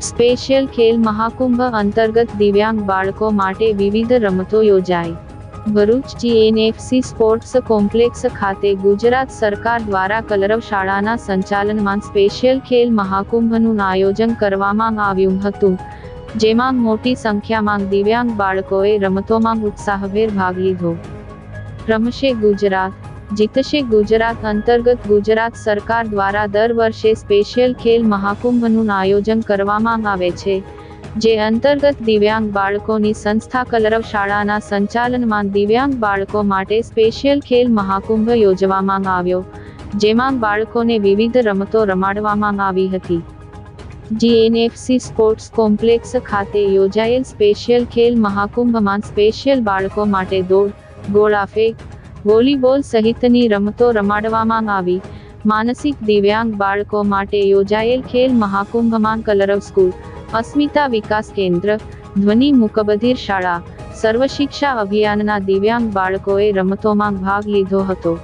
Special Khel Mahakumbh અંતર્ગત દિવ્યાંગ બાળકો માટે વિવિધ રમતો યોજાઈ. ભરૂચ જીએનએફસી સ્પોર્ટ્સ કોમ્પ્લેક્સ ખાતે ગુજરાત સરકાર દ્વારા કલરવ શાળાના સંચાલનમાં સ્પેશિયલ ખેલ મહાકુંભનું આયોજન કરવામાં આવ્યું હતું, જેમાં મોટી સંખ્યામાં દિવ્યાંગ બાળકોએ રમતોમાં ઉત્સાહભેર ભાગ લીધો. રમશે ગુજરાત, જીતશે ગુજરાત અંતર્ગત ગુજરાત સરકાર દ્વારા દર વર્ષે સ્પેશિયલ ખેલ મહાકુંભનું આયોજન કરવામાં આવે છે, જે અંતર્ગત દિવ્યાંગ બાળકોની સંસ્થા કલરવ શાળાના સંચાલનમાં દિવ્યાંગ બાળકો માટે સ્પેશિયલ ખેલ મહાકુંભ યોજવામાં આવ્યો, જેમાં બાળકોને વિવિધ રમતો રમાડવામાં આવી હતી. જીએનએફસી સ્પોર્ટ્સ કોમ્પ્લેક્સ ખાતે યોજાયેલ સ્પેશિયલ ખેલ મહાકુંભમાં સ્પેશિયલ બાળકો માટે દોડ, ગોળાફેંક, વોલીબોલ સહિતની રમતો રમાડવામાં આવી. માનસિક દિવ્યાંગ બાળકો માટે યોજાયેલ ખેલ મહાકુંભમાં કલરવ સ્કૂલ, અસ્મિતા વિકાસ કેન્દ્ર, ધ્વનિ મુકબધિર શાળા, સર્વ શિક્ષા અભિયાનના દિવ્યાંગ બાળકોએ રમતોમાં ભાગ લીધો હતો.